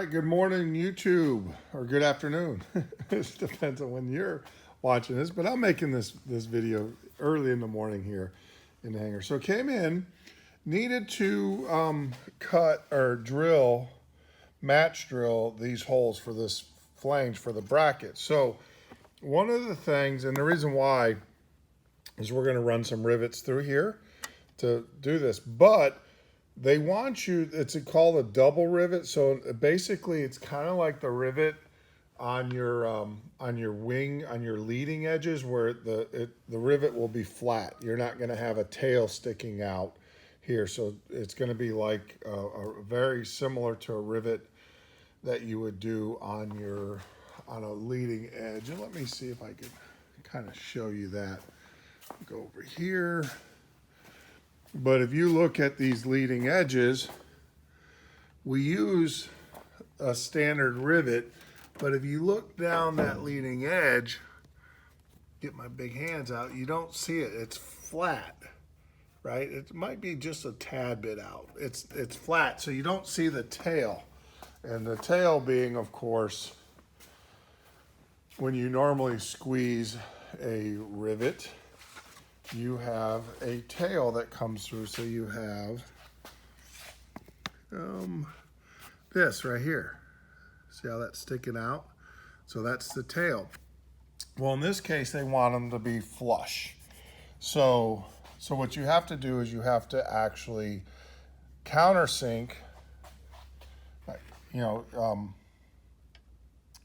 right, good morning, YouTube, or good afternoon. It depends on when you're watching this, but I'm making this video early in the morning here in the hangar. So came in, needed to cut or match drill these holes for this flange for the bracket. So one of the things, and the reason why, is we're going to run some rivets through here to do this, but they want you, it's called a double rivet. So basically it's kind of like the rivet on your wing, on your leading edges, where the rivet will be flat. You're not going to have a tail sticking out here. So it's going to be like very similar to a rivet that you would do on a leading edge. And let me see if I can kind of show you that. Go over here. But if you look at these leading edges, we use a standard rivet, but if you look down that leading edge, get my big hands out, you don't see it. It's flat, right? It might be just a tad bit out. It's flat, so you don't see the tail. And the tail being, of course, when you normally squeeze a rivet, you have a tail that comes through. So you have this right here. See how that's sticking out? So that's the tail. Well, in this case, they want them to be flush. So what you have to do is you have to actually countersink,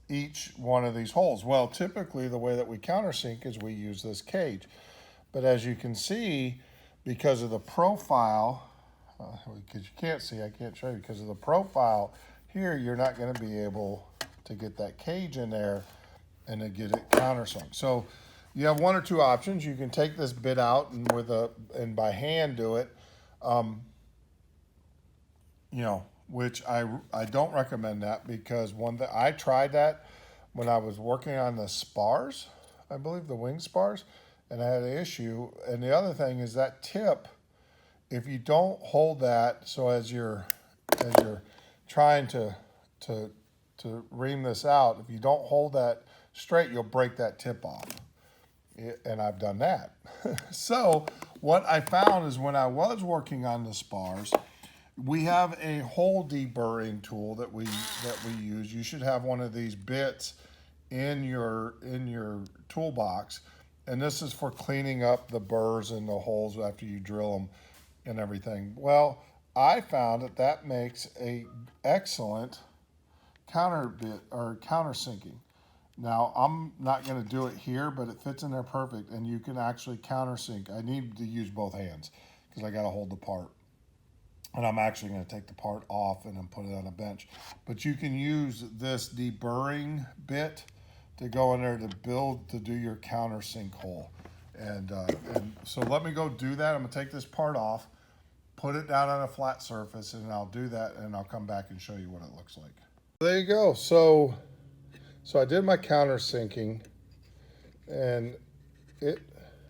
each one of these holes. Well, typically the way that we countersink is we use this cage. But as you can see, because of the profile, because you can't see, I can't show you, because of the profile here, you're not going to be able to get that cage in there and to get it countersunk. So you have one or two options. You can take this bit out and by hand do it, which I don't recommend that, because I tried that when I was working on the spars, I believe the wing spars, and I had an issue. And the other thing is that tip, if you don't hold that, so as you're trying to ream this out, if you don't hold that straight, you'll break that tip off. And I've done that. So what I found is when I was working on the spars, we have a hole deburring tool that we use. You should have one of these bits in your toolbox. And this is for cleaning up the burrs and the holes after you drill them and everything. Well, I found that makes a excellent countersinking. Now, I'm not going to do it here, but it fits in there perfect, and you can actually countersink. I need to use both hands because I got to hold the part. And I'm actually going to take the part off and then put it on a bench. But you can use this deburring bit to go in there to do your countersink hole. And so let me go do that. I'm gonna take this part off, put it down on a flat surface, and I'll do that, and I'll come back and show you what it looks like. There you go. So I did my countersinking, and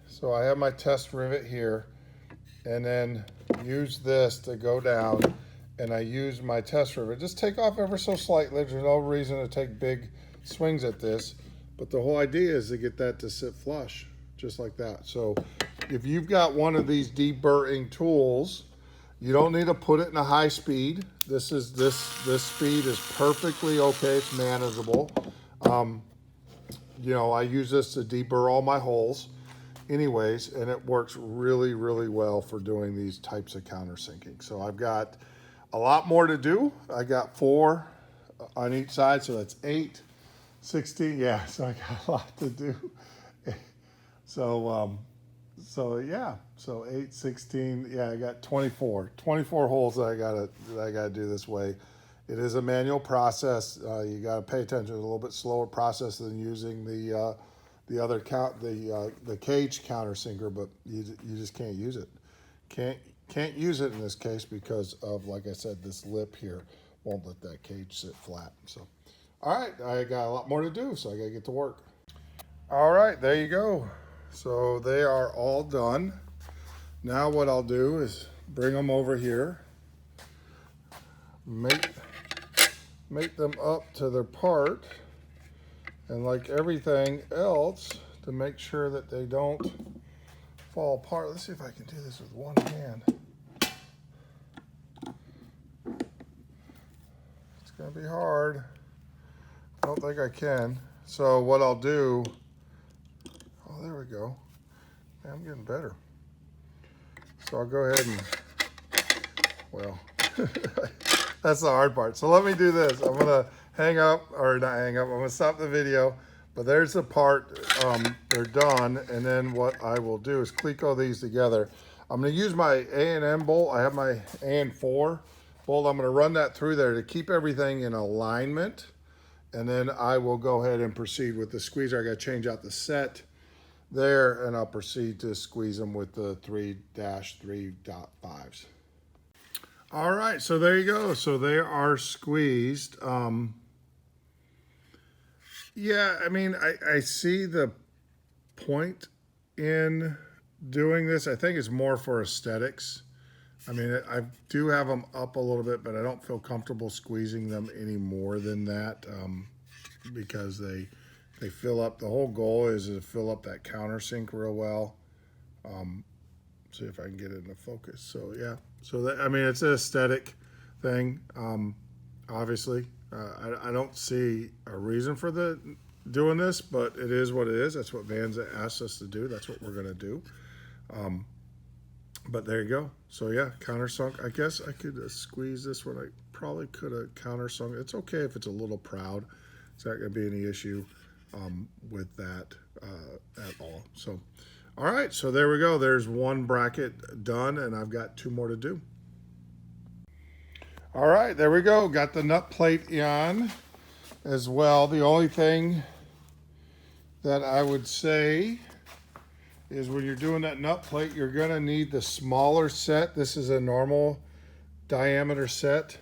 so I have my test rivet here, and then use this to go down, and I use my test rivet. Just take off ever so slightly. There's no reason to take big swings at this, but the whole idea is to get that to sit flush, just like that. So if you've got one of these deburring tools, you don't need to put it in a high speed. This speed is perfectly okay. It's manageable. I use this to deburr all my holes anyways, and it works really, really well for doing these types of countersinking. So I've got a lot more to do. I got 4 on each side, so that's 8, 16. Yeah, so I got a lot to do. So 8, 16. Yeah, I got 24 holes that I gotta do this way. It is a manual process. You gotta pay attention. It's a little bit slower process than using the cage countersinker, but you just can't use it. Can't use it in this case because of, like I said, this lip here won't let that cage sit flat. So, all right, I got a lot more to do, so I gotta get to work. All right, there you go. So they are all done. Now what I'll do is bring them over here, mate them up to their part, and like everything else, to make sure that they don't fall apart. Let's see if I can do this with one hand. It's gonna be hard. I don't think I can. So what I'll do, oh, there we go. Man, I'm getting better. So I'll go ahead and, well, that's the hard part. So let me do this. I'm gonna hang up, or not hang up, I'm gonna stop the video, but there's the part, they're done, and then what I will do is Cleco these together. I'm gonna use my A&M bolt. I have my AN4 bolt. I'm gonna run that through there to keep everything in alignment, and then I will go ahead and proceed with the squeezer. I gotta change out the set there, and I'll proceed to squeeze them with the 3-3.5s. All right, so there you go. So they are squeezed. Yeah, I mean, I see the point in doing this. I think it's more for aesthetics. I mean, I do have them up a little bit, but I don't feel comfortable squeezing them any more than that, because they fill up. The whole goal is to fill up that countersink real well. See if I can get it into focus. So yeah, so that, I mean, it's an aesthetic thing. Obviously, I don't see a reason for doing this, but it is what it is. That's what Vans asked us to do. That's what we're gonna do. But there you go. So yeah, countersunk. I guess I could squeeze this one. I probably could have countersunk. It's okay if it's a little proud. It's not gonna be any issue with that at all. So, all right, so there we go. There's one bracket done, and I've got 2 more to do. All right, there we go. Got the nut plate on as well. The only thing that I would say is when you're doing that nut plate, you're gonna need the smaller set. This is a normal diameter set.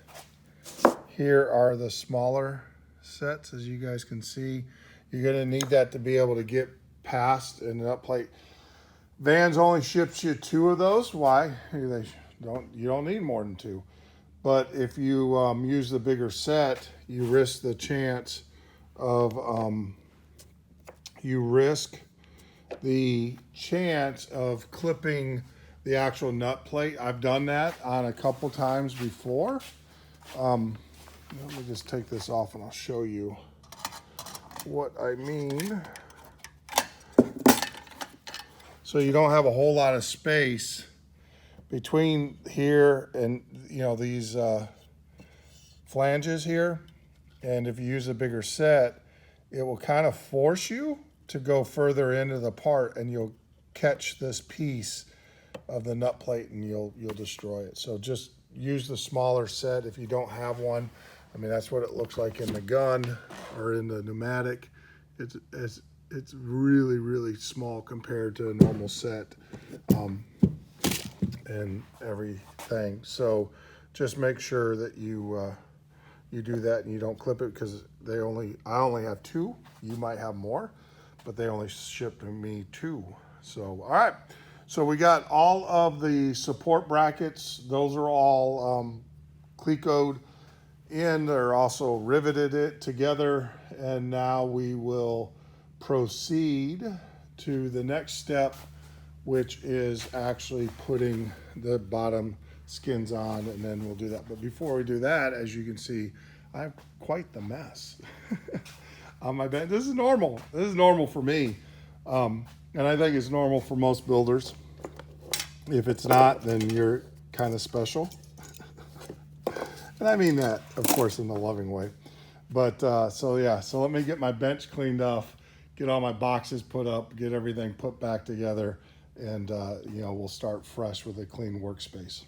Here are the smaller sets, as you guys can see. You're gonna need that to be able to get past a nut plate. Vans only ships you 2 of those. Why? You don't need more than 2. But if you use the bigger set, you risk the chance of clipping the actual nut plate. I've done that on a couple times before. Let me just take this off and I'll show you what I mean. So you don't have a whole lot of space between here and, you know, these flanges here. And if you use a bigger set, it will kind of force you to go further into the part, and you'll catch this piece of the nut plate and you'll destroy it. So just use the smaller set if you don't have one. I mean, that's what it looks like in the gun or in the pneumatic. It's really, really small compared to a normal set and everything. So just make sure that you do that and you don't clip it, because I only have 2. You might have more, but they only shipped me 2. So, all right. So we got all of the support brackets. Those are all Clecoed in. They're also riveted it together. And now we will proceed to the next step, which is actually putting the bottom skins on, and then we'll do that. But before we do that, as you can see, I have quite the mess on my bench. This is normal. This is normal for me. And I think it's normal for most builders. If it's not, then you're kind of special. And I mean that, of course, in a loving way. But so yeah, so let me get my bench cleaned off, get all my boxes put up, get everything put back together, and you know, we'll start fresh with a clean workspace.